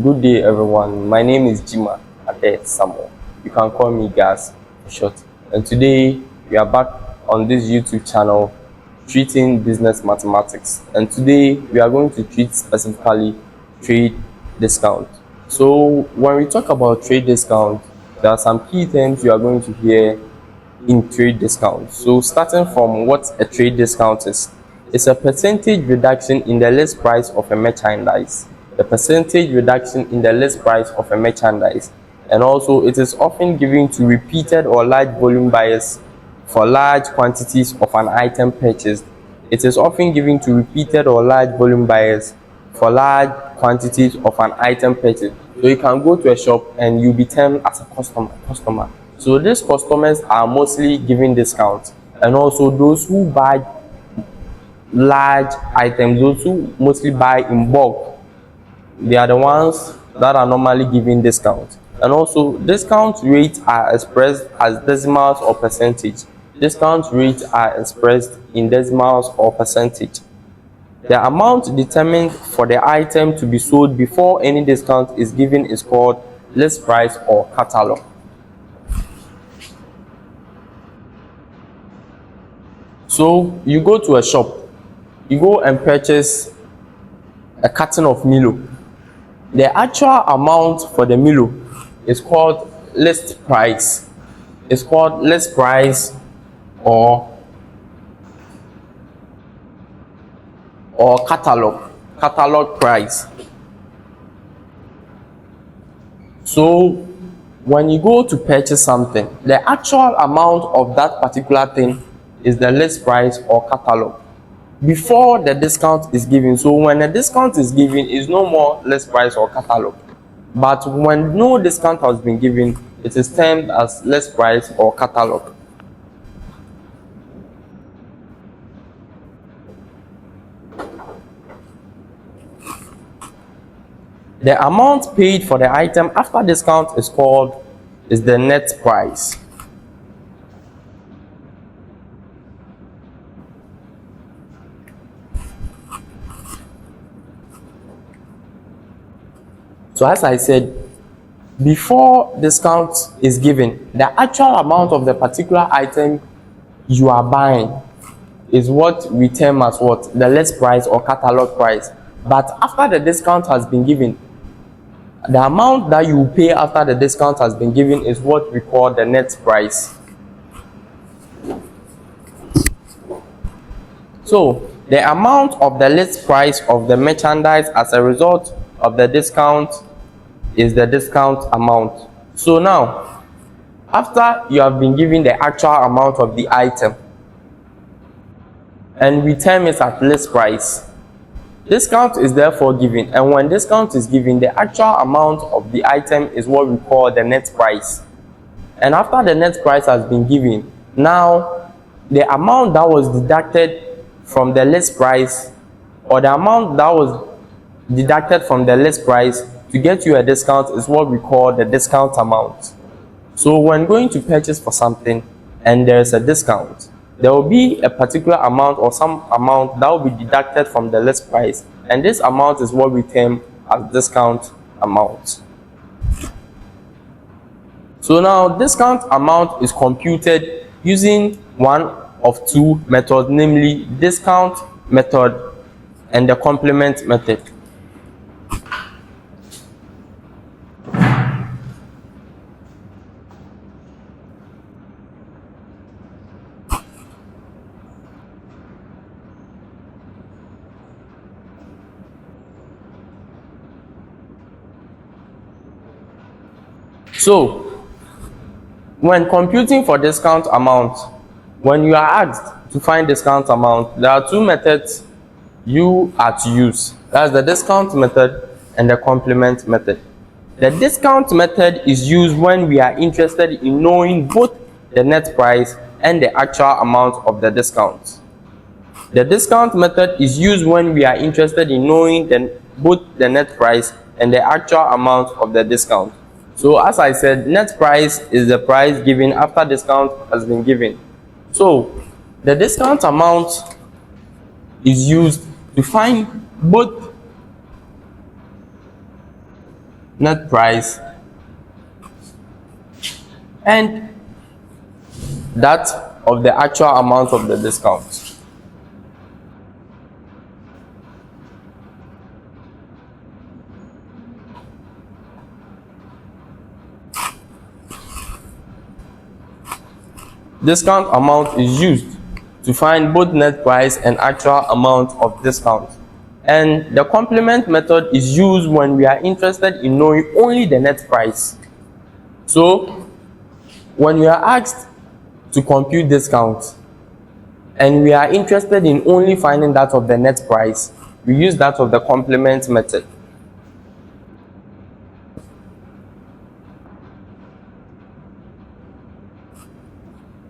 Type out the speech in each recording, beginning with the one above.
Good day, everyone. My name is Gyimah Addae Samuel. You can call me Gas for short. And today we are back on this YouTube channel treating business mathematics. And today we are going to treat specifically trade discount. So when we talk about trade discount, there are some key terms you are going to hear in trade discount. So starting from what a trade discount is, it's a percentage reduction in the list price of a merchandise. The percentage reduction in the list price of a merchandise. And also it is often given to repeated or large volume buyers for large quantities of an item purchased. It is often given to repeated or large volume buyers for large quantities of an item purchased. So you can go to a shop and you'll be termed as a customer. So these customers are mostly giving discounts, and also those who buy large items, those who mostly buy in bulk, they are the ones that are normally giving discounts. And also discount rates are expressed as decimals or percentage. Discount rates are expressed in decimals or percentage. The amount determined for the item to be sold before any discount is given is called list price or catalog. So you go to a shop, you go and purchase a carton of Milo. The actual amount for the Milo is called list price. It's called list price or catalog price. So when you go to purchase something, the actual amount of that particular thing is the list price or catalog before the discount is given. So when a discount is given, is no more list price or catalog, but when no discount has been given, it is termed as list price or catalog. The amount paid for the item after discount is the net price. So as I said, before discount is given, the actual amount of the particular item you are buying is what we term as what? The list price or catalog price. But after the discount has been given, the amount that you pay after the discount has been given is what we call the net price. So the amount of the list price of the merchandise as a result of the discount is the discount amount. So now, after you have been given the actual amount of the item and we term it at list price, discount is therefore given, and when discount is given, the actual amount of the item is what we call the net price. And after the net price has been given, now the amount that was deducted from the list price, or the amount that was deducted from the list price to get you a discount, is what we call the discount amount. So when going to purchase for something and there is a discount, there will be a particular amount or some amount that will be deducted from the list price, and this amount is what we term as discount amount. So now discount amount is computed using one of two methods, namely discount method and the complement method. So when computing for discount amount, when you are asked to find discount amount, there are two methods you are to use. That's the discount method and the complement method. The discount method is used when we are interested in knowing both the net price and the actual amount of the discount. The discount method is used when we are interested in knowing both the net price and the actual amount of the discount. So as I said, net price is the price given after discount has been given. So the discount amount is used to find both net price, and that of the actual amount of the discount. Discount amount is used to find both net price and actual amount of discount. And the complement method is used when we are interested in knowing only the net price. So when we are asked to compute discount and we are interested in only finding that of the net price, we use that of the complement method.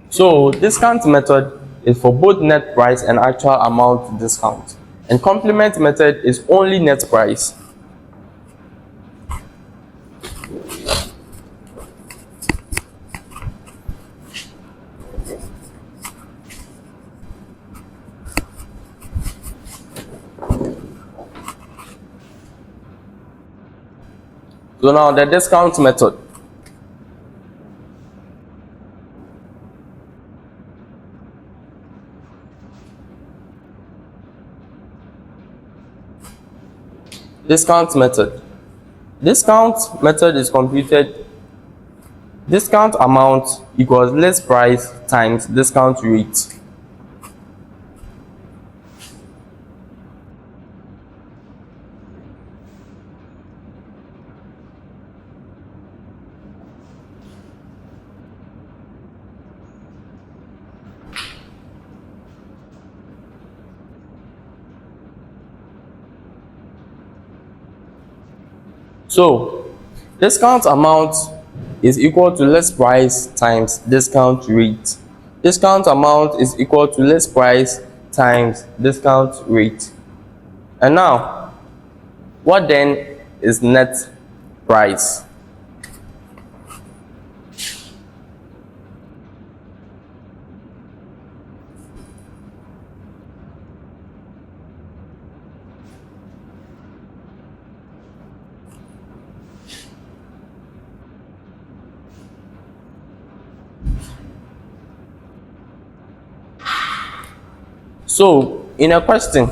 So discount method is for both net price and actual amount discount, and complement method is only net price. So now the discount method. Discount method. Discount method is computed. Discount amount equals list price times discount rate. So discount amount is equal to list price times discount rate. Discount amount is equal to list price times discount rate. And now, what then is net price? So in a question,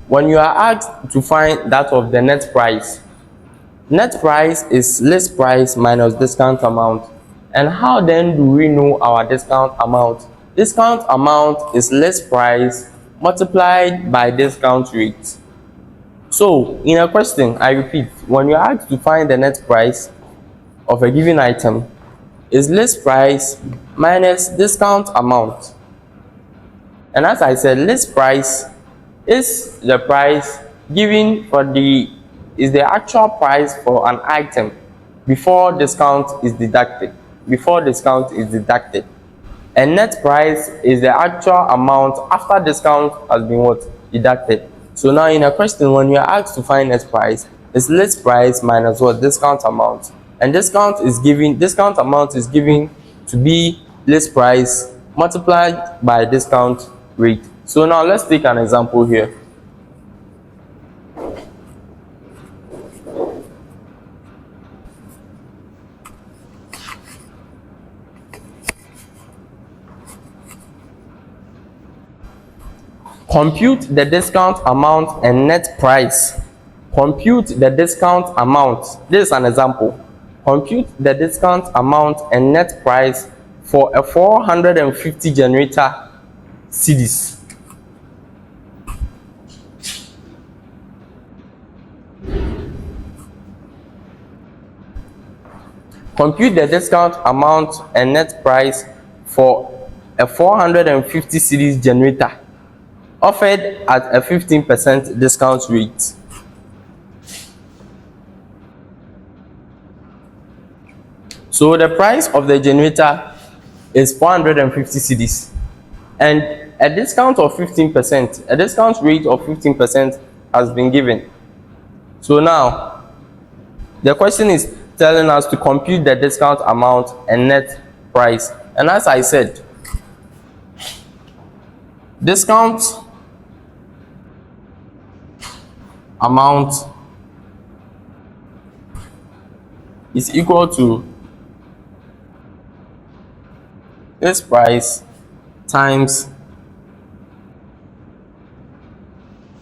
when you are asked to find that of the net price is list price minus discount amount. And how then do we know our discount amount? Discount amount is list price multiplied by discount rate. So in a question, I repeat, when you are asked to find the net price of a given item, is list price minus discount amount. And as I said, list price is the price given for is the actual price for an item before discount is deducted. And net price is the actual amount after discount has been deducted. So now in a question, when you are asked to find net price, it's list price minus discount amount. And discount amount is given to be list price multiplied by discount rate. So now let's take an example here. Compute the discount amount and net price. Compute the discount amount. This is an example. Compute the discount amount and net price for a 450 generator series. Compute the discount amount and net price for a 450 series generator offered at a 15% discount rate. So the price of the generator is 450 cedis, and a discount of 15%, a discount rate of 15% has been given. So now the question is telling us to compute the discount amount and net price. And as I said, discount amount is equal to list price times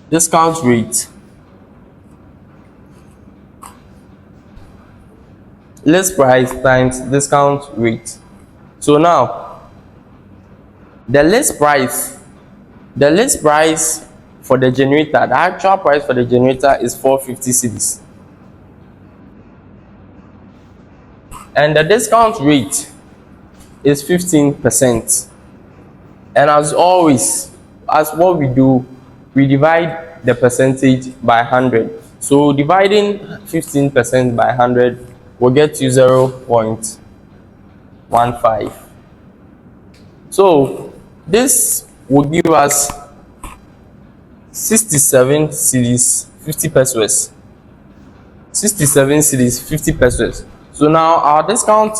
discount rate. List price times discount rate. So now the list price, the list price for the generator, the actual price for the generator is 450 cedis, and the discount rate is 15%. And as always, as what we do, we divide the percentage by 100. So dividing 15% by 100 will get you 0.15. So this will give us 67 cedis 50 pesos. 67 cedis 50 pesos. So now our discount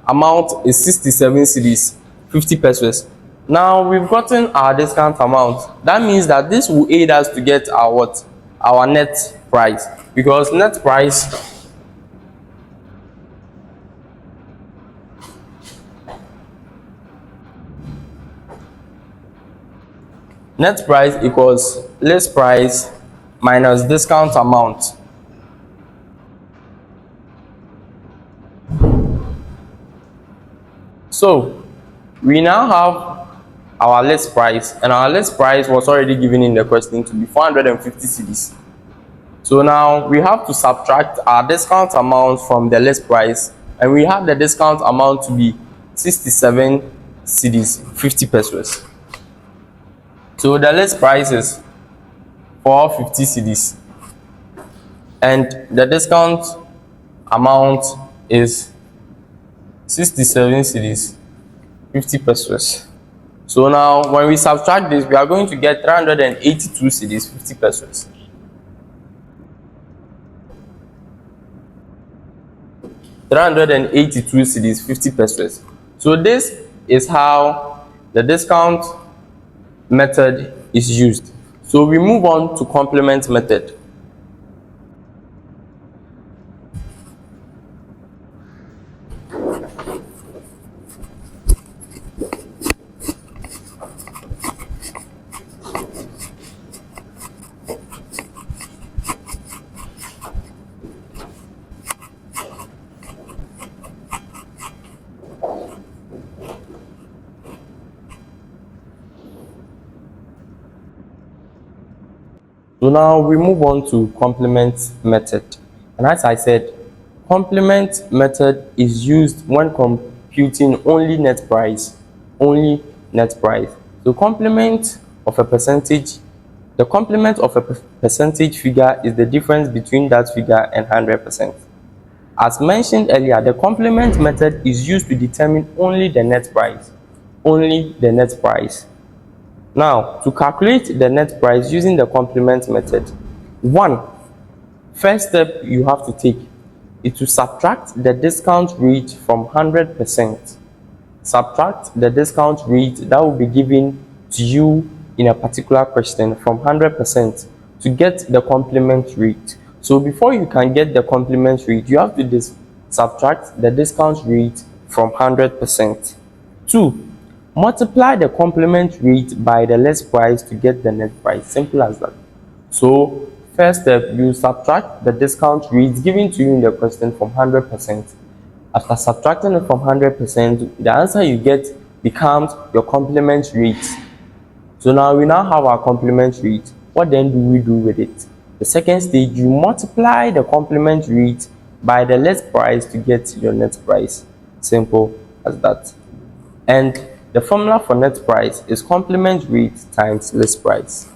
amount is 67 cedis 50 pesos. Now we've gotten our discount amount. That means that this will aid us to get our what? Our net price, because net price equals list price minus discount amount. So we now have our list price, and our list price was already given in the question to be 450 cedis. So now we have to subtract our discount amount from the list price, and we have the discount amount to be 67 cedis 50 pesos. So the list price is 450 cedis, and the discount amount is 67 cedis 50 pesos. So now when we subtract this, we are going to get 382 cedis 50 pesos. 382 cedis 50 pesos. So this is how the discount method is used. So we move on to complement method. So now we move on to complement method. And as I said, complement method is used when computing only net price. Only net price. So complement of a percentage, the complement of a percentage figure is the difference between that figure and 100%. As mentioned earlier, the complement method is used to determine only the net price. Only the net price. Now, to calculate the net price using the complement method, first step you have to take is to subtract the discount rate from 100%. Subtract the discount rate that will be given to you in a particular question from 100% to get the complement rate. So before you can get the complement rate, you have to subtract the discount rate from 100%. 2. Multiply the complement rate by the list price to get the net price. Simple as that. So first step, you subtract the discount rate given to you in the question from 100%. After subtracting it from 100%, the answer you get becomes your complement rate. So now we have our complement rate. What then do we do with it? The second stage, you multiply the complement rate by the list price to get your net price. Simple as that. And the formula for net price is complement rate times list price.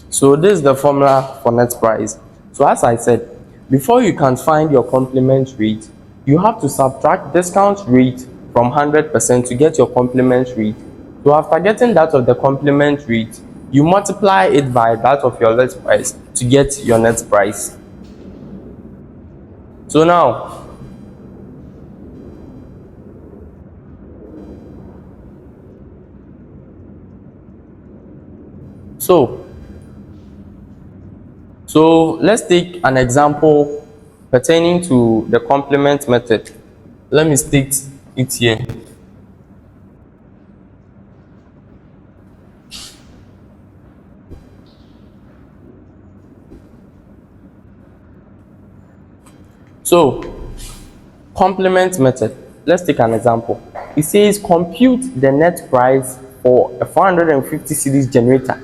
So this is the formula for net price. So as I said, Before you can find your complement rate, you have to subtract discount rate from 100% to get your complement rate. So after getting that of the complement rate, you multiply it by that of your list price to get your net price. So now, so let's take an example pertaining to the complement method. Let me state it here. So, complement method. Let's take an example. It says compute the net price for a 450 cedis generator.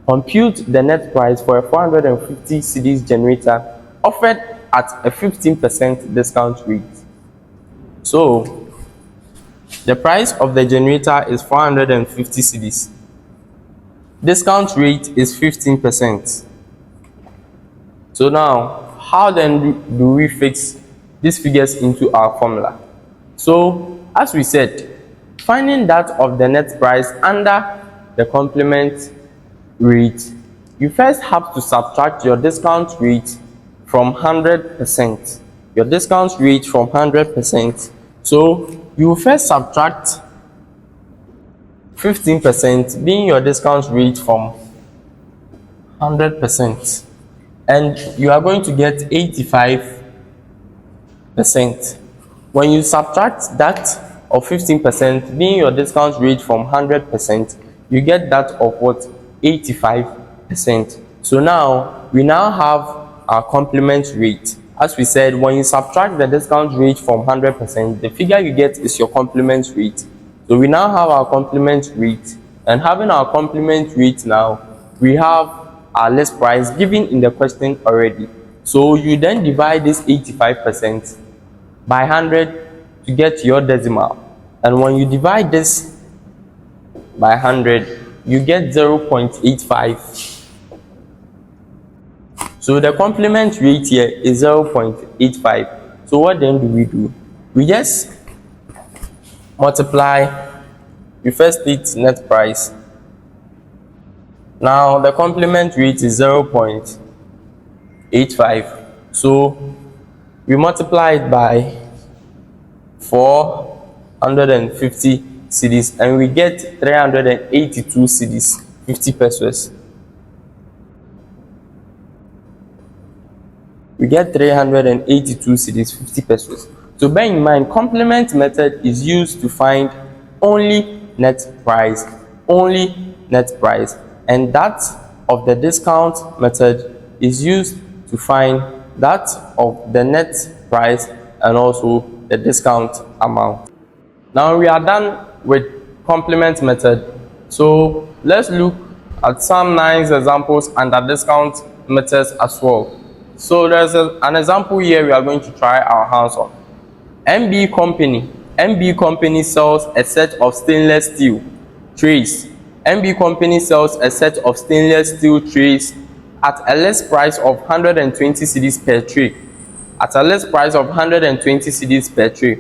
Compute the net price for a 450 cedis generator offered at a 15% discount rate. So, the price of the generator is 450 cedis. Discount rate is 15%. So now, how then do we fix these figures into our formula? So, as we said, finding that of the net price under the complement rate, you first have to subtract your discount rate from 100%. Your discount rate from 100%. So, you will first subtract 15% being your discount rate from 100%. And you are going to get 85%. When you subtract that of 15% being your discount rate from 100%, you get that of what? 85%. So now we now have our complement rate. As we said, when you subtract the discount rate from 100%, the figure you get is your complement rate. So we now have our complement rate, and having our complement rate now, we have our list price given in the question already. So you then divide this 85% by 100 to get your decimal. And when you divide this by 100, you get 0.85. So the complement rate here is 0.85. So what then do we do? We just multiply. We first state net price. Now the complement rate is 0.85. So we multiply it by 450 cedis and we get 382 cedis, 50 pesos. We get 382 cedis, 50 pesos. So bear in mind, complement method is used to find only net price, and that of the discount method is used to find that of the net price and also the discount amount. Now we are done with complement method. So let's look at some nice examples under discount methods as well. So there's an example here we are going to try our hands on. MB Company sells a set of stainless steel trays. MB Company sells a set of stainless steel trays at a list price of 120 cedis per tray. At a list price of 120 cedis per tray.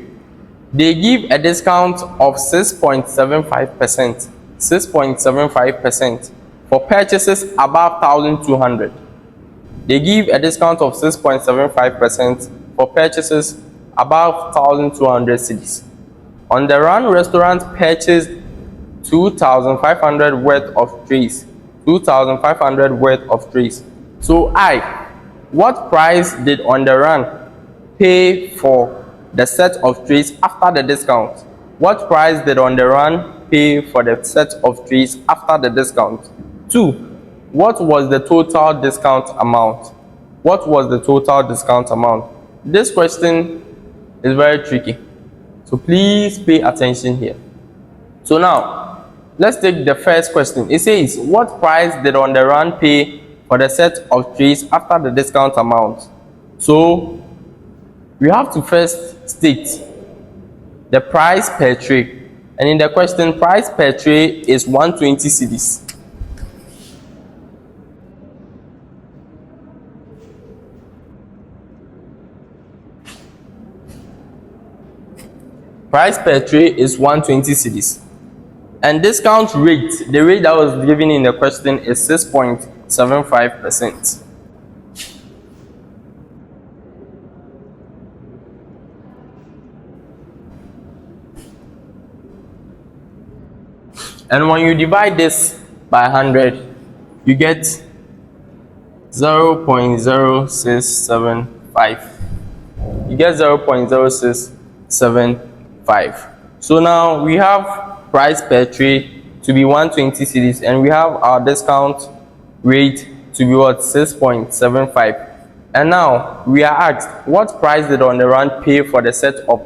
They give a discount of 6.75%. 6.75% for purchases above 1,200. They give a discount of 6.75% for purchases above 1,200 cedis. On the Run restaurant purchased 2,500 worth of trays. 2,500 worth of trays. So what price did On the Run pay for the set of trays after the discount? What price did On the Run pay for the set of trays after the discount? 2. What was the total discount amount? What was the total discount amount? This question is very tricky, so please pay attention here. So now, let's take the first question. It says, what price did On the Run pay for the set of trays after the discount amount? So, we have to first state the price per tray. And in the question, price per tray is 120 cedis. Price per tray is 120 cedis. And discount rate, the rate that was given in the question is 6.75%. And when you divide this by 100, you get 0.0675. You get 0.0675. So now we have price per tray to be 120 cedis, and we have our discount rate to be what, 6.75. And now we are asked, what price did On The Run pay for the set of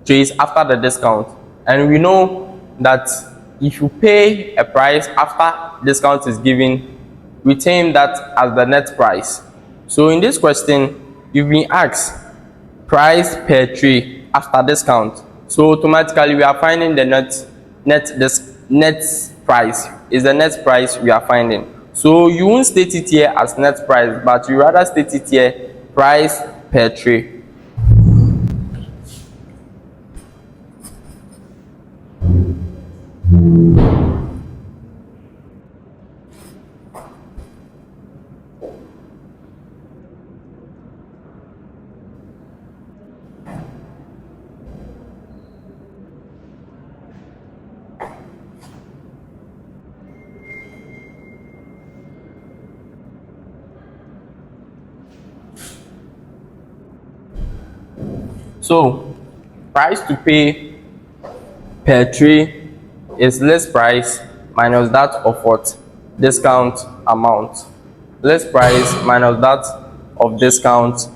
trays after the discount? And we know that if you pay a price after discount is given, retain that as the net price. So in this question, you've been asked price per tray after discount. So automatically we are finding the net price is the net price we are finding. So you won't state it here as net price, but you rather state it here price per tray. So price to pay per tray is list price minus that of what? Discount amount. List price minus that of discount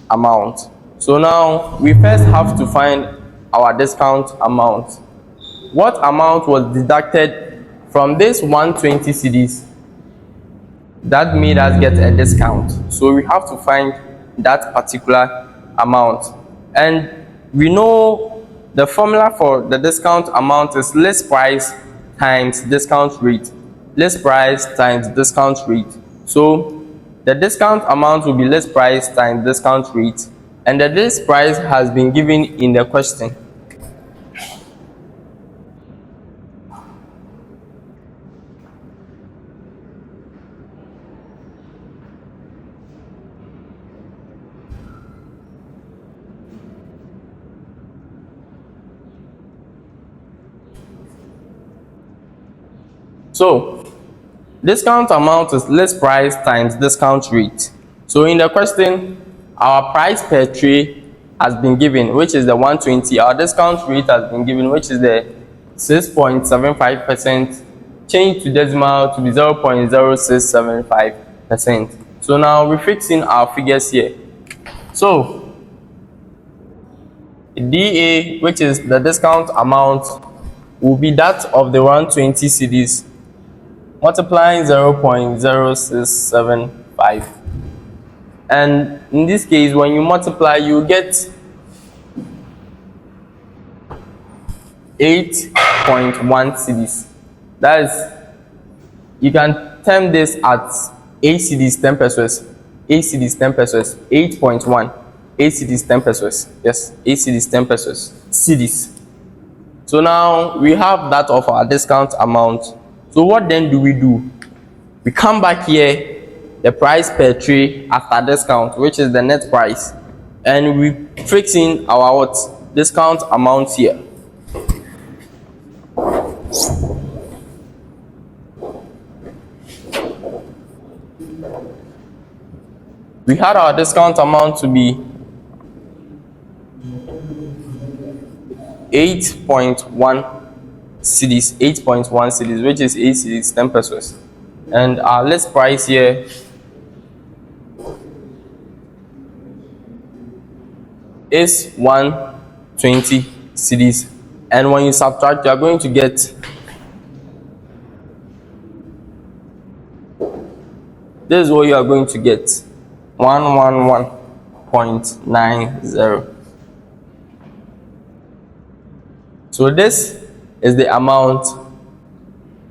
amount. So now we first have to find our discount amount. What amount was deducted from this 120 cedis that made us get a discount? So we have to find that particular amount. And we know the formula for the discount amount is list price times discount rate. List price times discount rate. So the discount amount will be list price times discount rate, and the list price has been given in the question. So discount amount is list price times discount rate. So in the question, our price per tray has been given, which is the 120. Our discount rate has been given, which is the 6.75%, changed to decimal to be 0.0675%. So now we're fixing our figures here. So DA, which is the discount amount, will be that of the 120 cedis multiplying 0.0675. And in this case, when you multiply, you get 8.1 cedis. That is, you can term this as 8 cedis 10 pesos. 8 cedis 10 pesos. 8.1. 8 cedis 10 pesos. Yes, 8 cedis 10 pesos. Cedis. So now we have that of our discount amount. So what then do? We come back here, the price per tray after discount, which is the net price, and we fix in our what? Discount amount here. We had our discount amount to be 8.1 cedis, 8.1 cedis, which is 8 cedis 10 pesos. And our list price here is 120 cedis. And when you subtract, you are going to get this is what you are going to get, 111.90. So this is the amount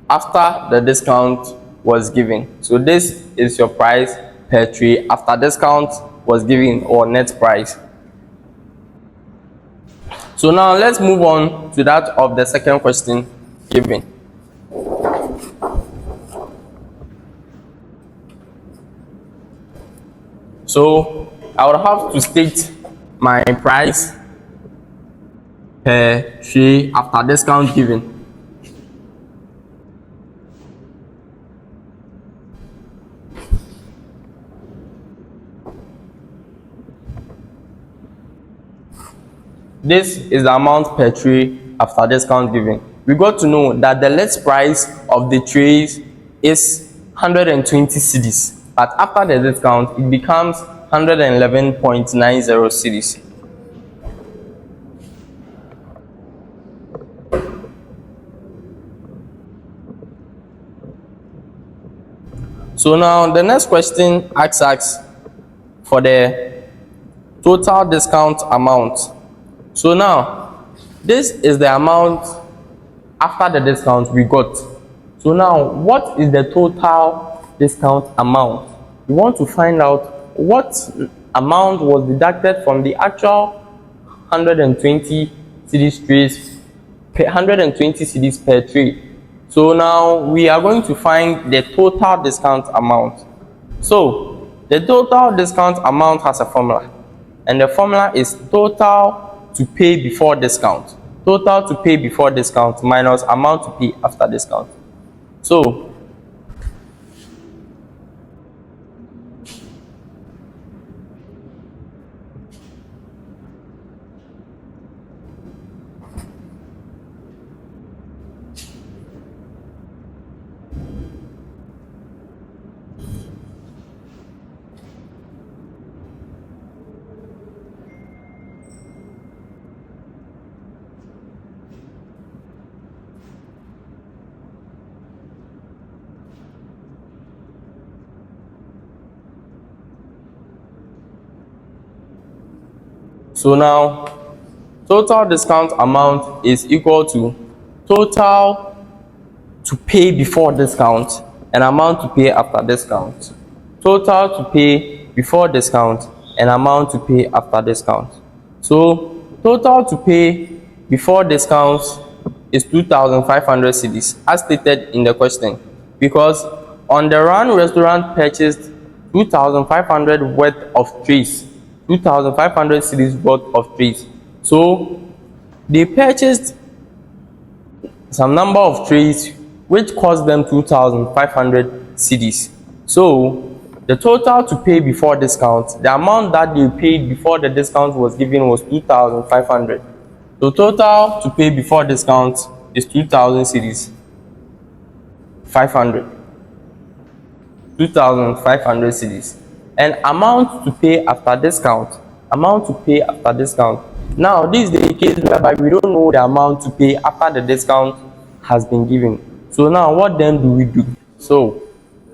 after the discount was given. So this is your price per tray after discount was given, or net price. So now let's move on to that of the second question given. So I would have to state my price per tray after discount given. This is the amount per tray after discount given. We got to know that the list price of the trays is 120 cedis, but after the discount it becomes 111.90 cedis. So now the next question asks us for the total discount amount. So now this is the amount after the discount we got. So now what is the total discount amount? We want to find out what amount was deducted from the actual 120 cedis trays, 120 cedis per tray. So now we are going to find the total discount amount. So the total discount amount has a formula, and the formula is total to pay before discount. Total to pay before discount minus amount to pay after discount. So now total discount amount is equal to total to pay before discount and amount to pay after discount. Total to pay before discount and amount to pay after discount. So total to pay before discount is 2,500 cedis as stated in the question, because on the run restaurant purchased 2,500 worth of trays, 2,500 cedis worth of trays. So they purchased some number of trays which cost them 2,500 cedis. So the total to pay before discount, the amount that they paid before the discount was given was 2,500. So total to pay before discount is 2,000 cedis, 500, 2,500 cedis. And amount to pay after discount, amount to pay after discount. Now this is the case whereby we don't know the amount to pay after the discount has been given. So now what then do we do? So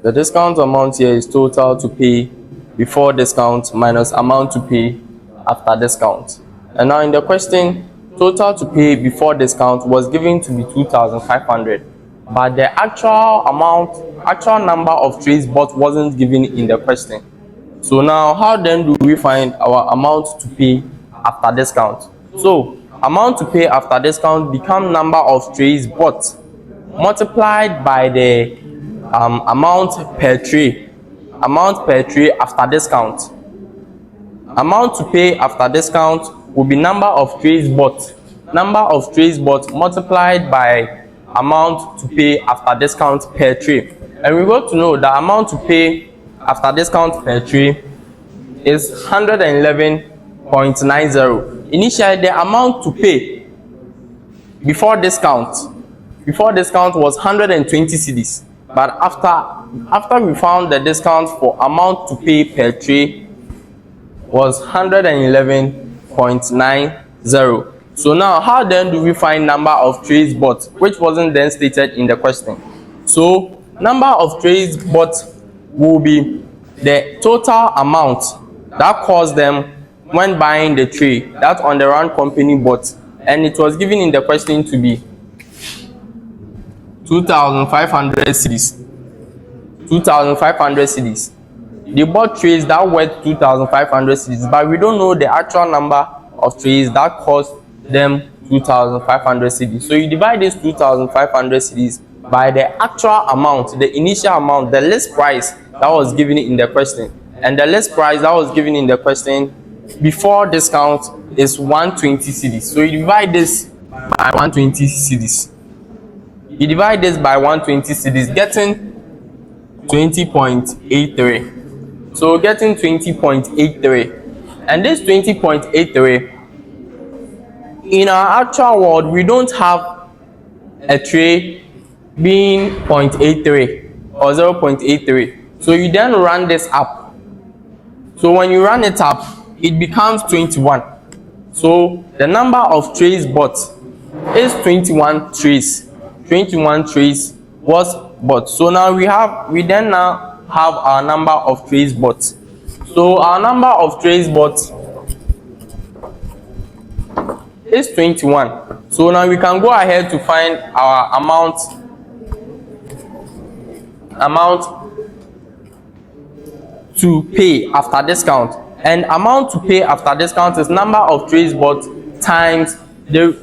the discount amount here is total to pay before discount minus amount to pay after discount. And now in the question, total to pay before discount was given to be 2,500, but the actual amount, actual number of trays bought wasn't given in the question. So now how then do we find our amount to pay after discount? So amount to pay after discount become number of trays bought multiplied by the amount per tray, amount per tray after discount. Amount to pay after discount will be number of trays bought, number of trays bought multiplied by amount to pay after discount per tray. And we got to know the amount to pay after discount per tray is 111.90. Initially the amount to pay before discount was 120 cedis, but after we found the discount for amount to pay per tray was 111.90. So now how then do we find number of trays bought, which wasn't then stated in the question? So number of trays bought will be the total amount that cost them when buying the tray that on the run company bought, and it was given in the question to be 2,500 cedis. 2,500 cedis. They bought trays that worth 2,500 cedis, but we don't know the actual number of trays that cost them 2,500 cedis. So you divide this 2,500 cedis by the actual amount, the initial amount, the list price that was given in the question. And the list price that was given in the question before discount is 120 cedis. So you divide this by 120 cedis. You divide this by 120 cedis, getting 20.83. So getting 20.83. And this 20.83, in our actual world, we don't have a tray being 0.83 or 0.83. So you then run this up. So when you run it up, it becomes 21. So the number of trays bought is 21 trays. 21 trays was bought. So now we then now have our number of trays bought. So our number of trays bought is 21. So now we can go ahead to find our amount to pay after discount. And amount to pay after discount is number of trays bought times the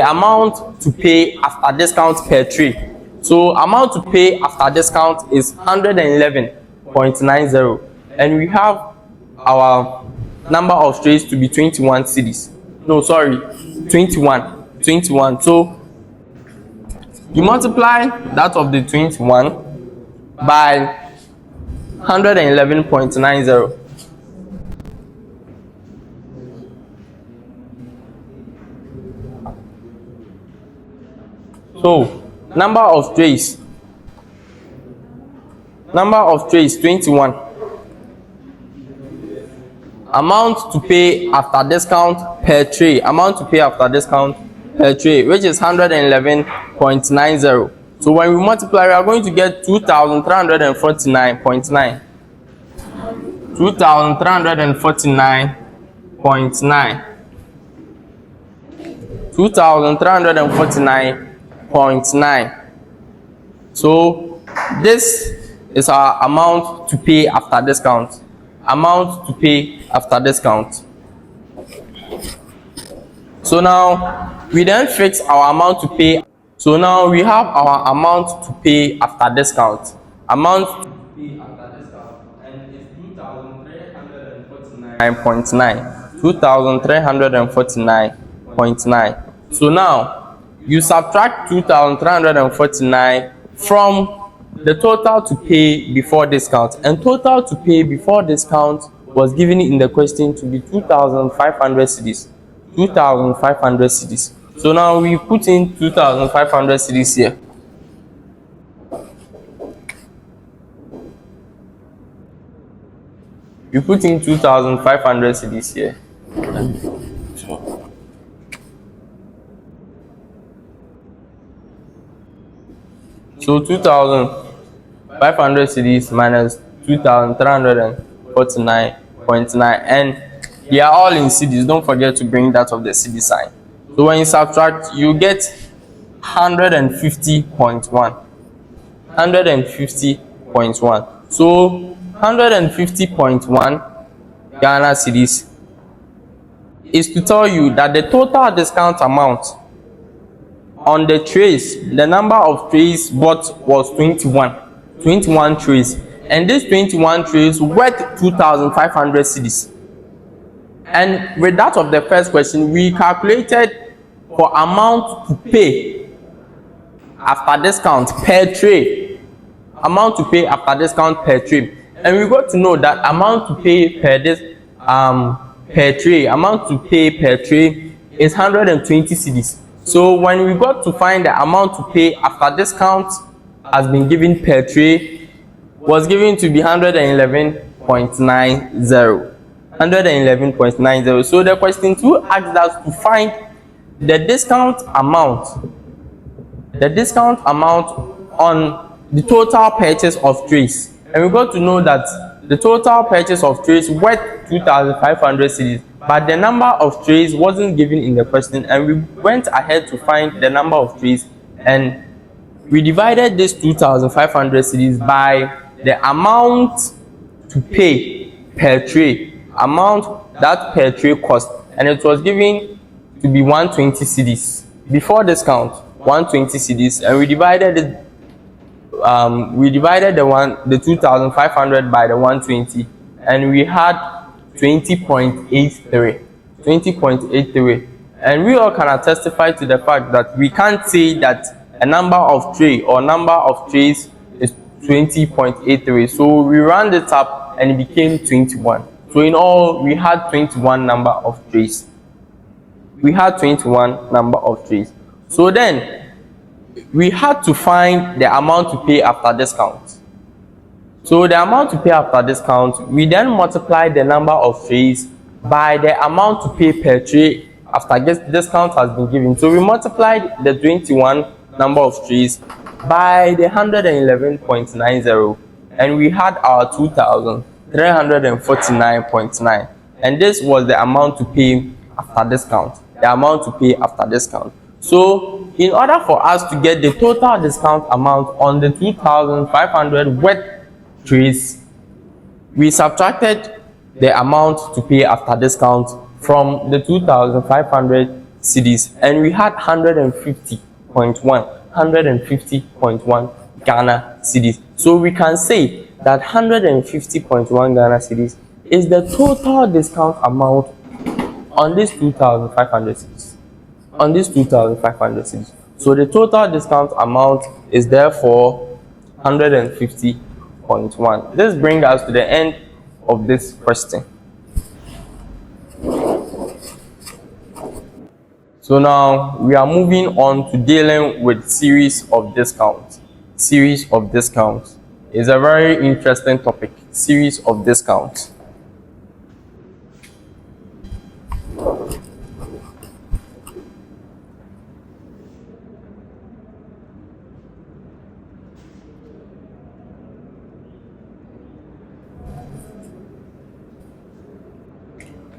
amount to pay after discount per tray. So amount to pay after discount is 111.90, and we have our number of trays to be 21 cedis. No, sorry, 21. So you multiply that of the 21 by 111.90. So number of trays 21. Amount to pay after discount per tray, which is 111.90. So when we multiply, we are going to get 2,349.9. 2,349.9. 2,349.9. So this is our amount to pay after discount. So now we then fix our amount to pay. So now we have our amount to pay after discount. Amount to pay after discount, and it's 2,349.9. 2,349.9. So now you subtract 2,349 from the total to pay before discount, and total to pay before discount was given in the question to be 2,500 cedis. 2,500 cedis. So now we put in 2,500 cedis here. You put in 2,500 cedis here. So 2,500 cedis minus 2,349.9, and they are all in cedis. Don't forget to bring that of the cedi sign. So when you subtract, you get 150.1. 150.1. So 150.1 Ghana cedis is to tell you that the total discount amount on the trays, the number of trays bought was 21 trays, and these 21 trays worth 2,500 cedis. And with that of the first question, we calculated for amount to pay after discount per tray. Amount to pay after discount per tray, and we got to know that amount to pay per tray. Amount to pay per tray is 120 cedis. So when we got to find the amount to pay after discount has been given per tray, was given to be 111.90. 111.90. So the question 2 asked us to find the discount amount on the total purchase of trays, and we got to know that the total purchase of trays worth 2,500 cedis, but the number of trays wasn't given in the question, and we went ahead to find the number of trays, and we divided this 2,500 cedis by the amount to pay per tray, amount that per tray cost, and it was given to be 120 cedis. Before discount, 120 cedis, and we divided it. We divided the 2,500 by the 120, and we had 20.83. 20.83. And we all can testify to the fact that we can't say that a number of trays is 20.83. So we round it up and it became 21. So in all, we had 21 number of trays. We had 21 number of trays. So then we had to find the amount to pay after discount. So the amount to pay after discount, we then multiply the number of trays by the amount to pay per tray after discount has been given. So we multiplied the 21 number of trays by the 111.90, and we had our 2,349.9, and this was the amount to pay after discount. The amount to pay after discount. So in order for us to get the total discount amount on the 2,500 wet trays, we subtracted the amount to pay after discount from the 2,500 cedis, and we had 150.1 Ghana cedis. So we can say that 150.1 Ghana cedis is the total discount amount on this 2,500 cedis. On this 2,500 cedis. So the total discount amount is therefore 150.1. This brings us to the end of this question. So now we are moving on to dealing with series of discounts. Series of discounts is a very interesting topic. Series of discounts.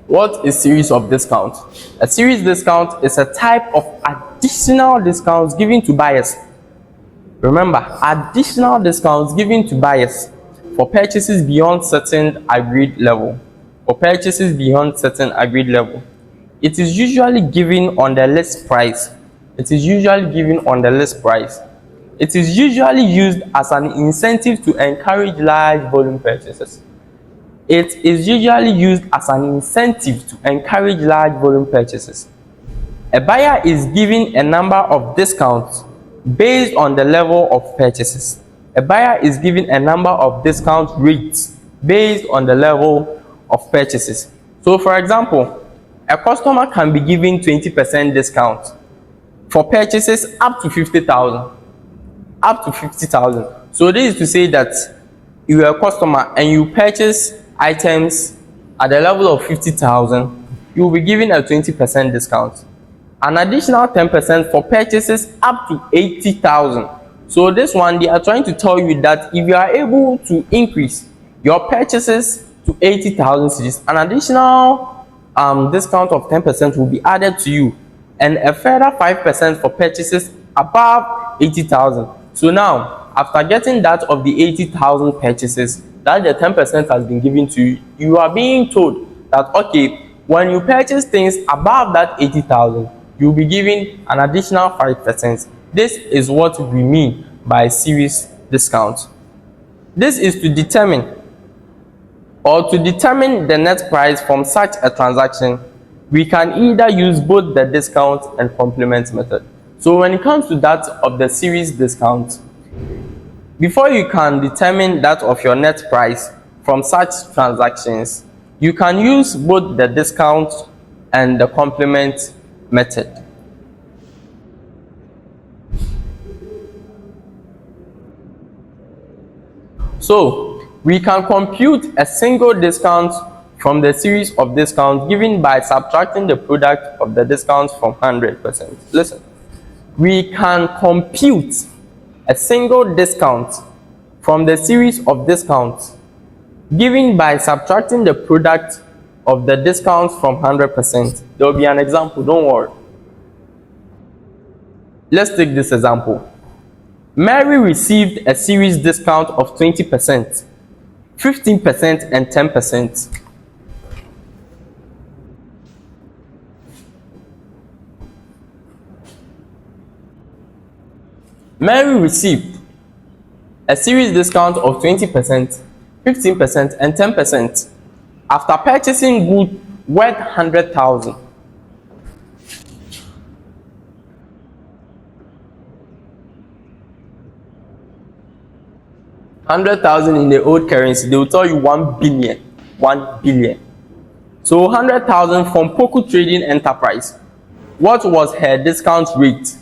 What is series of discount? A series discount is a type of additional discounts given to buyers. Remember, additional discounts given to buyers for purchases beyond certain agreed level. For purchases beyond certain agreed level. It is usually given on the list price. It is usually given on the list price. It is usually used as an incentive to encourage large volume purchases. It is usually used as an incentive to encourage large volume purchases. A buyer is given a number of discounts based on the level of purchases. A buyer is given a number of discount rates based on the level of purchases. So for example, a customer can be given 20% discount for purchases up to 50,000. Up to 50,000. So this is to say that you are a customer and you purchase items at the level of 50,000, you will be given a 20% discount. An additional 10% for purchases up to 80,000. So this one, they are trying to tell you that if you are able to increase your purchases to 80,000 cedis, an additional discount of 10% will be added to you, and a further 5% for purchases above 80,000. So now, after getting that of the 80,000 purchases, that the 10% has been given to you, you are being told that, okay, when you purchase things above that 80,000, you'll be given an additional 5%. This is what we mean by series discount. This is to determine the net price from such a transaction. We can either use both the discount and complement method. So when it comes to that of the series discount, before you can determine that of your net price from such transactions, you can use both the discount and the complement method. So we can compute a single discount from the series of discounts given by subtracting the product of the discounts from 100%. Listen, we can compute a single discount from the series of discounts given by subtracting the product of the discounts from 100%. There will be an example, don't worry. Let's take this example. Mary received a series discount of 20%, 15%, and 10%. Mary received a series discount of 20%, 15%, and 10% after purchasing goods worth 100,000. In the old currency, they will tell you 1 billion. 1 billion. So 100,000 from Poku Trading Enterprise. What was her discount rate?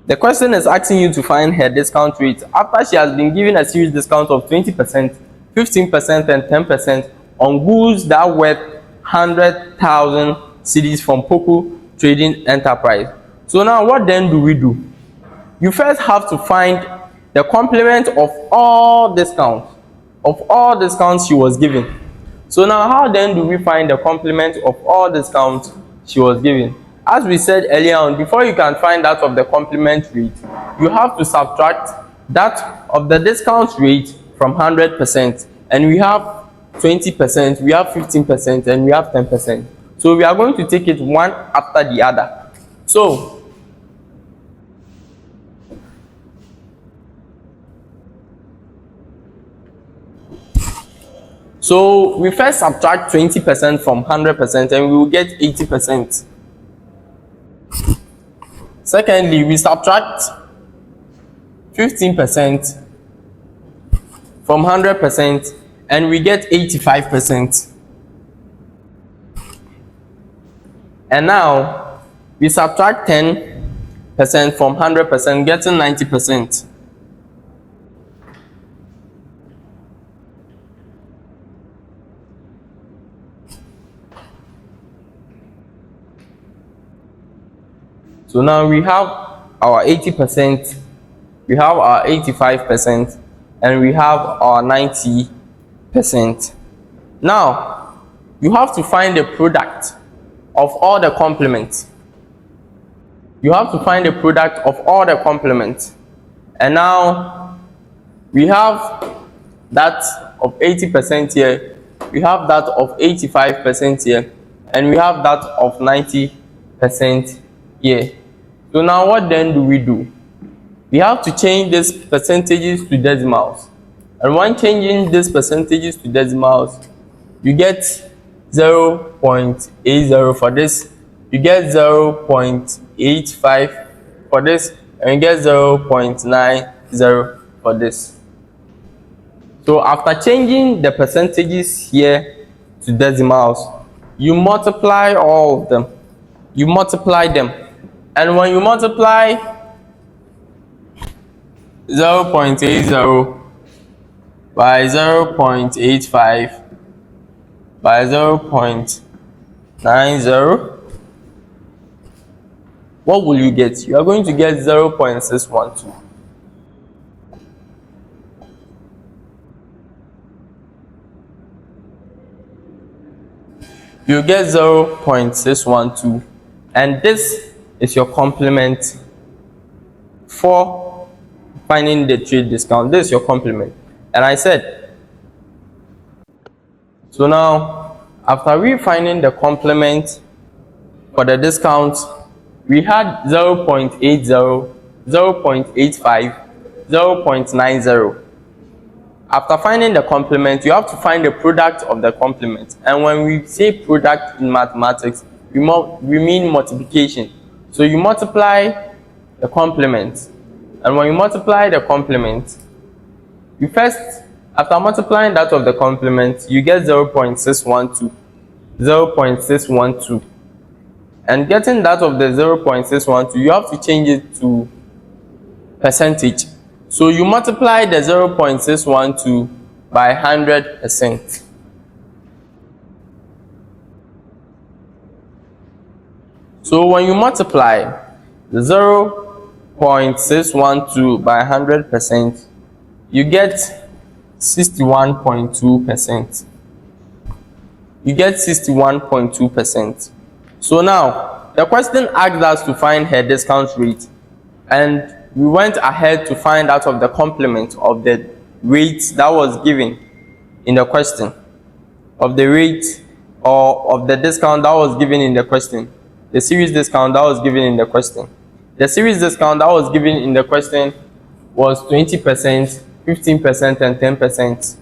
The question is asking you to find her discount rate after she has been given a series discount of 20%, 15%, and 10% on goods that worth 100,000 cedis from Poku Trading Enterprise. So now what then do we do? You first have to find the complement of all discounts she was given. So now how then do we find the complement of all discounts she was given? As we said earlier on, before you can find that of the complement rate, you have to subtract that of the discount rate from 100%, and we have 20%, we have 15%, and we have 10%. So we are going to take it one after the other. So we first subtract 20% from 100% and we will get 80%. Secondly, we subtract 15% from 100% and we get 85%. And now we subtract 10% from 100%, getting 90%. So now we have our 80%, we have our 85%, and we have our 90%. Now, you have to find the product of all the complements. You have to find the product of all the complements. And now, we have that of 80% here, we have that of 85% here, and we have that of 90% here. So now what then do? We have to change these percentages to decimals. And when changing these percentages to decimals, you get 0.80 for this, you get 0.85 for this, and you get 0.90 for this. So after changing the percentages here to decimals, you multiply all of them. You multiply them. And when you multiply 0.80 by 0.85 by 0.90, what will you get? You are going to get 0.612. You get 0.612, and this is your complement for finding the trade discount. This is your complement. And I said, so now after we finding the complement for the discount, we had 0.80, 0.85, 0.90. After finding the complement, you have to find the product of the complement. And when we say product in mathematics, we mean multiplication. So you multiply the complement, and when you multiply the complement, you first, after multiplying that of the complement, you get 0.612, 0.612, and getting that of the 0.612, you have to change it to percentage. So you multiply the 0.612 by 100%. So when you multiply the 0.612 by 100%, you get 61.2%. You get 61.2%. So now the question asked us to find her discount rate, and we went ahead to find out of the complement of the rate that was given in the question, of the rate or of the discount that was given in the question, the series discount that was given in the question. The series discount that was given in the question was 20%, 15%, and 10%.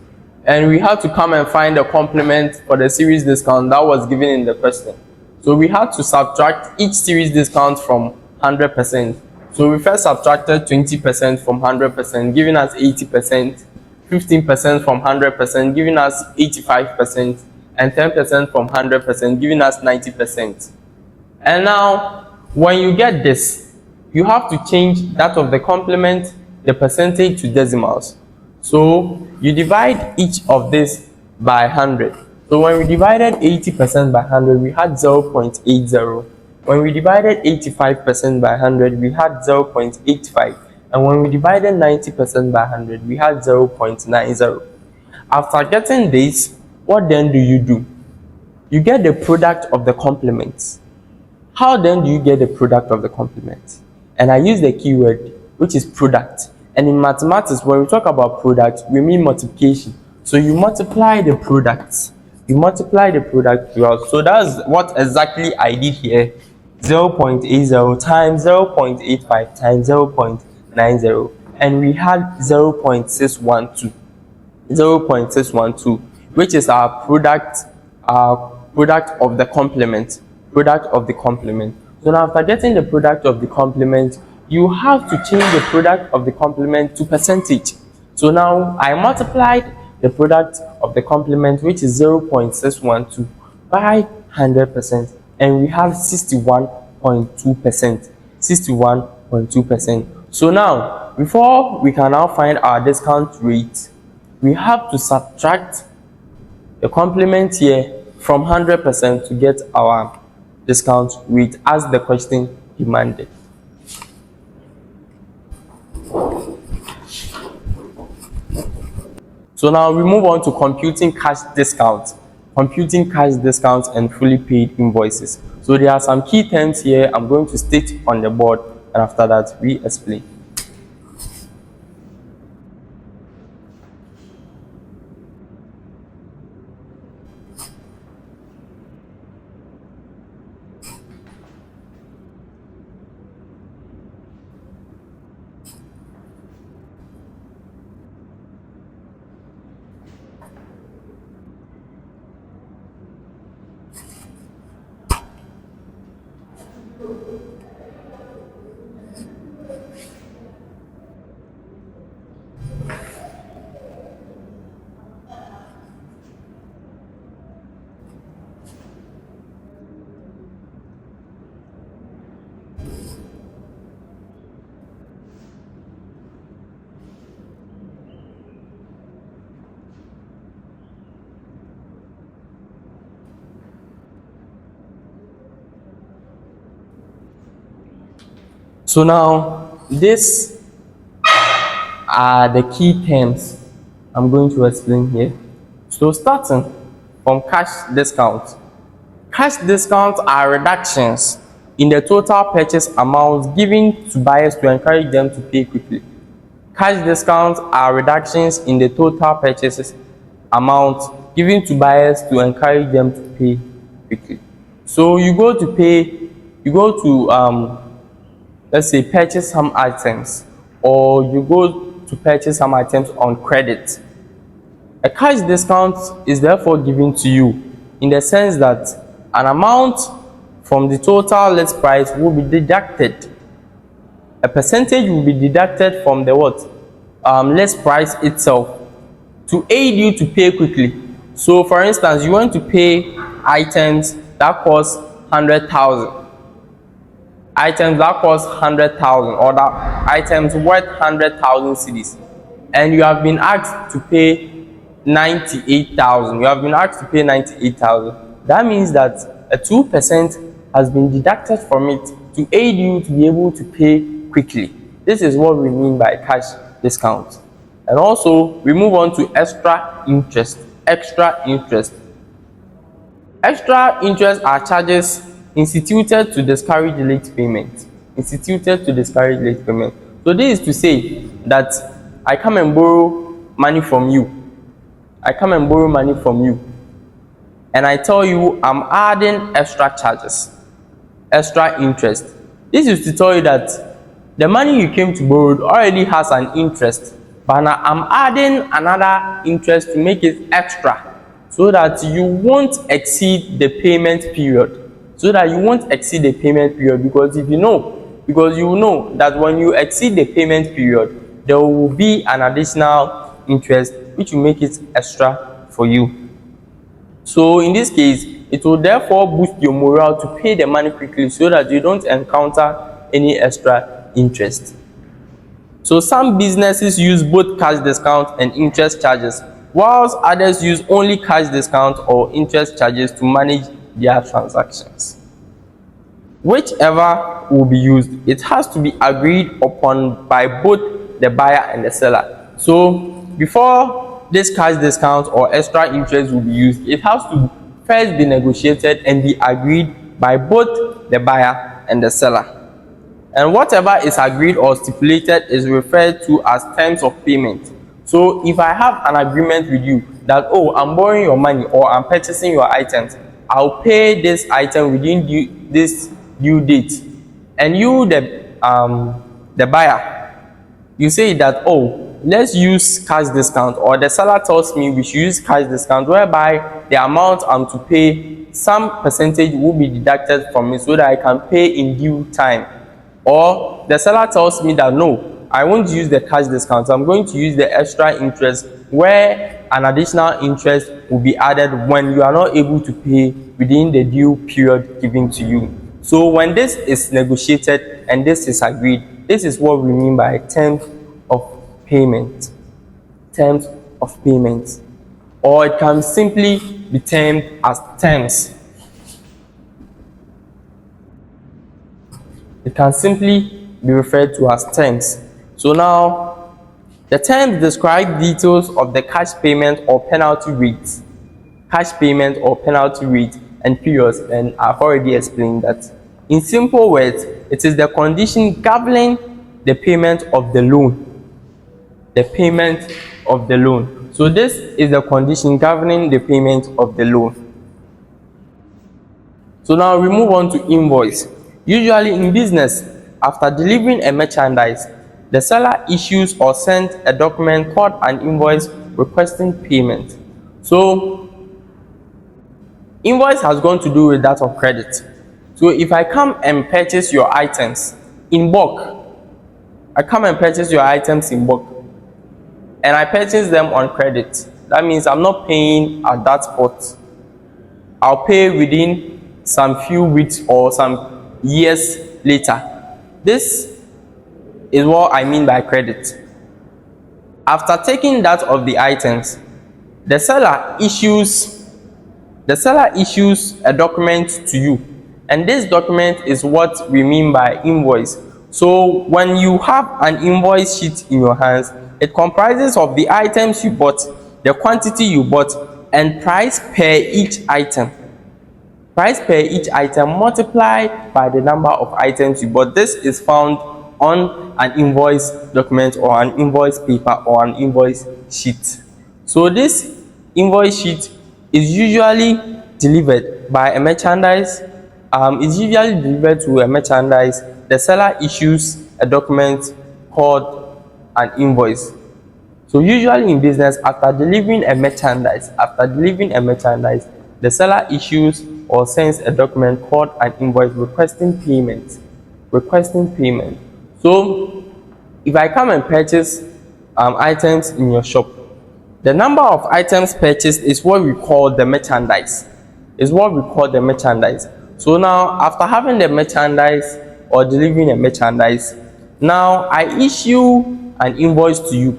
And we had to come and find a complement for the series discount that was given in the question. So we had to subtract each series discount from 100%. So we first subtracted 20% from 100%, giving us 80%, 15% from 100%, giving us 85%, and 10% from 100%, giving us 90%. And now, when you get this, you have to change that of the complement, the percentage, to decimals. So you divide each of this by 100. So when we divided 80% by 100, we had 0.80. When we divided 85% by 100, we had 0.85. And when we divided 90% by 100, we had 0.90. After getting this, what then do? You get the product of the complements. How then do you get the product of the complement? And I use the keyword, which is product. And in mathematics, when we talk about product, we mean multiplication. So you multiply the product. You multiply the product throughout. So that's what exactly I did here. 0.80 times 0.85 times 0.90. And we had 0.612. 0.612, which is our product of the complement. Product of the complement. So now, after getting the product of the complement, you have to change the product of the complement to percentage. So now I multiplied the product of the complement, which is 0.612, by 100%, and we have 61.2%. 61.2%. So now, before we can now find our discount rate, we have to subtract the complement here from 100% to get our discount rate as the question demanded. So now we move on to computing cash discounts. Computing cash discounts and fully paid invoices. So there are some key terms here I'm going to state on the board, and after that we explain. So now these are the key terms I'm going to explain here. So starting from cash discounts. Cash discounts are reductions in the total purchase amount given to buyers to encourage them to pay quickly. Cash discounts are reductions in the total purchases amount given to buyers to encourage them to pay quickly. So you go to let's say purchase some items, or you go to purchase some items on credit. A cash discount is therefore given to you in the sense that an amount from the total list price will be deducted. A percentage will be deducted from the list price itself to aid you to pay quickly. So for instance, you want to pay items that cost 100,000. Items that cost 100,000, or that items worth 100,000 cedis, and you have been asked to pay 98,000. You have been asked to pay 98,000. That means that a 2% has been deducted from it to aid you to be able to pay quickly. This is what we mean by cash discount. And also, we move on to extra interest. Extra interest. Extra interest are charges instituted to discourage late payment. Instituted to discourage late payment. So this is to say that I come and borrow money from you. And I tell you I'm adding extra charges, extra interest. This is to tell you that the money you came to borrow already has an interest, but now I'm adding another interest to make it extra so that you won't exceed the payment period. Because you will know that when you exceed the payment period, there will be an additional interest which will make it extra for you. So in this case, it will therefore boost your morale to pay the money quickly so that you don't encounter any extra interest. So some businesses use both cash discount and interest charges, whilst others use only cash discount or interest charges to manage their transactions. Whichever will be used, it has to be agreed upon by both the buyer and the seller. So before this cash discount or extra interest will be used, it has to first be negotiated and be agreed by both the buyer and the seller. And whatever is agreed or stipulated is referred to as terms of payment. So if I have an agreement with you that, oh, I'm borrowing your money or I'm purchasing your items, I'll pay this item within this due date, and you the buyer, you say that, oh, let's use cash discount, or the seller tells me we should use cash discount, whereby the amount I'm to pay, some percentage will be deducted from me so that I can pay in due time. Or the seller tells me that, no, I won't use the cash discount, I'm going to use the extra interest, where an additional interest will be added when you are not able to pay within the due period given to you. So when this is negotiated and this is agreed, this is what we mean by terms of payment. Terms of payment. Or it can simply be termed as terms. It can simply be referred to as terms. So now, the terms describe details of the cash payment or penalty rates. Cash payment or penalty rate and periods, and I've already explained that. In simple words, it is the condition governing the payment of the loan. The payment of the loan. So this is the condition governing the payment of the loan. So now we move on to invoice. Usually in business, after delivering a merchandise, the seller issues or sends a document called an invoice requesting payment. So invoice has gone to do with that of credit. So if I come and purchase your items in bulk, and I purchase them on credit, that means I'm not paying at that spot. I'll pay within some few weeks or some years later. This is what I mean by credit. After taking that of the items, the seller issues a document to you, and this document is what we mean by invoice. So when you have an invoice sheet in your hands, it comprises of the items you bought, the quantity you bought, and price per each item. Price per each item multiplied by the number of items you bought. This is found on an invoice document or an invoice paper or an invoice sheet. So this invoice sheet is usually delivered by a merchandise. It's usually delivered to a merchandise. The seller issues a document called an invoice. So usually in business, after delivering a merchandise, the seller issues or sends a document called an invoice requesting payment. So if I come and purchase items in your shop, the number of items purchased is what we call the merchandise. So now, after having the merchandise or delivering a merchandise, now I issue an invoice to you.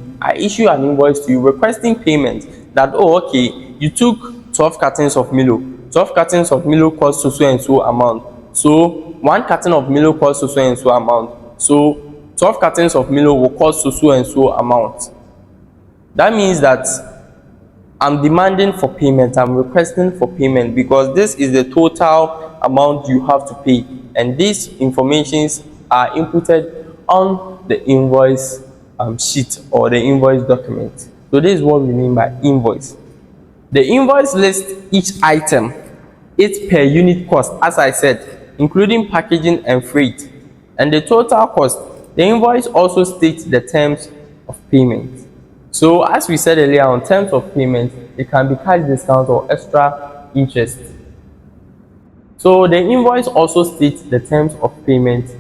Requesting payment that, oh, okay, you took 12 cartons of Milo. 12 cartons of Milo cost so and so amount. So one carton of Milo costs so and so amount. So 12 cartons of Milo will cost so and so amount. That means that I'm demanding for payment, I'm requesting for payment, because this is the total amount you have to pay, and these informations are inputted on the invoice sheet or the invoice document. So this is what we mean by invoice. The invoice lists each item, its per unit cost, as I said, including packaging and freight. And the total cost, the invoice also states the terms of payment. So as we said earlier, on terms of payment, it can be cash discount or extra interest. So the invoice also states the terms of payment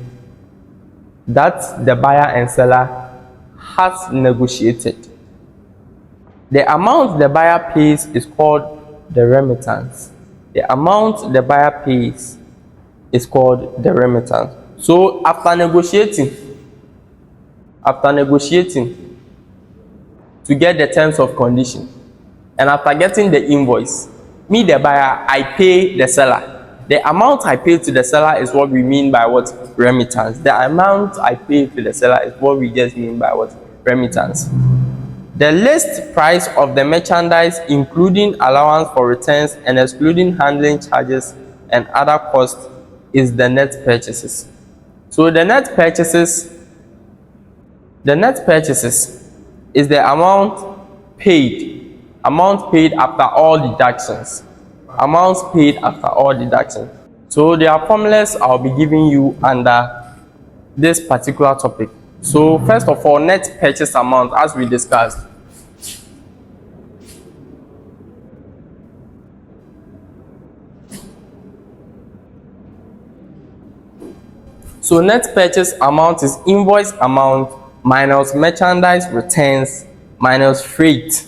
that the buyer and seller has negotiated. The amount the buyer pays is called the remittance. The amount the buyer pays is called the remittance. So after negotiating to get the terms of condition, and after getting the invoice, me the buyer, I pay the seller. The amount I pay to the seller is what we mean by what? Remittance. The amount I pay to the seller is what we just mean by what? Remittance. The list price of the merchandise, including allowance for returns and excluding handling charges and other costs, is the net purchases. So the net purchases is the amount paid after all deductions. So there are formulas I'll be giving you under this particular topic. So first of all, net purchase amount, as we discussed. So net purchase amount is invoice amount minus merchandise returns minus freight.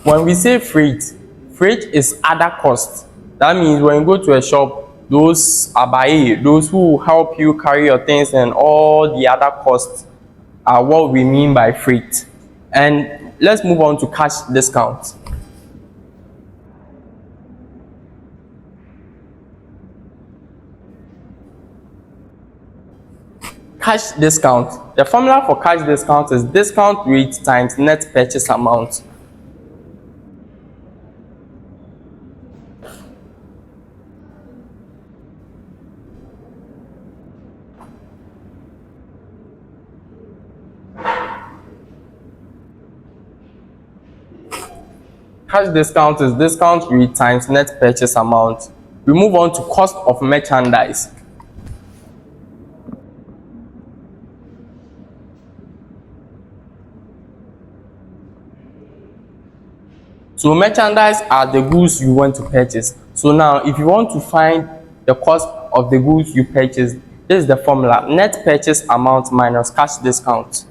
When we say freight is other cost. That means when you go to a shop, those Addae, those who help you carry your things and all the other costs are what we mean by freight. And let's move on to cash discount. Cash discount. The formula for cash discount is discount rate times net purchase amount. Cash discount is discount rate times net purchase amount. We move on to cost of merchandise. So merchandise are the goods you want to purchase. So now if you want to find the cost of the goods you purchase, this is the formula: net purchase amount minus cash discount.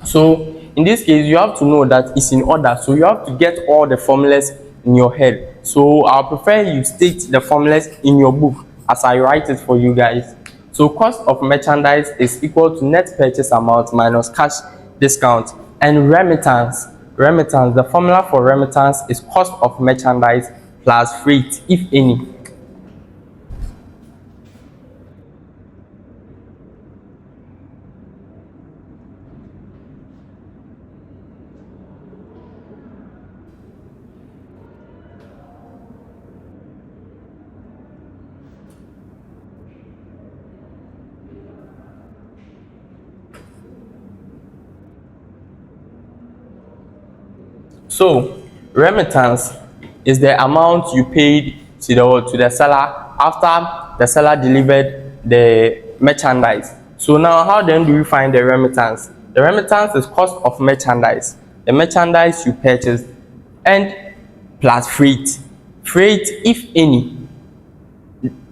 So in this case, you have to know that it's in order. So you have to get all the formulas in your head. So I prefer you state the formulas in your book as I write it for you guys. So cost of merchandise is equal to net purchase amount minus cash discount. And remittance, the formula for remittance is cost of merchandise plus freight, if any. So remittance is the amount you paid to the seller after the seller delivered the merchandise. So now how then do we find the remittance? The remittance is cost of merchandise, the merchandise you purchased, and plus freight. Freight, if any.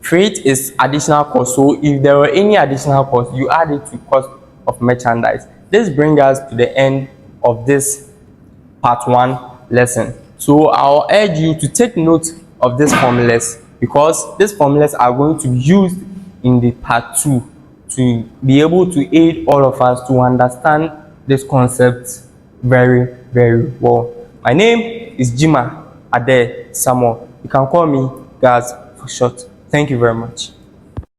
Freight is additional cost. So if there were any additional cost, you add it to cost of merchandise. This brings us to the end of this part 1 lesson. So I'll urge you to take note of these formulas, because these formulas are going to be used in the part 2 to be able to aid all of us to understand this concept very, very well. My name is Gyimah Addae Samuel. You can call me Gaz for short. Thank you very much.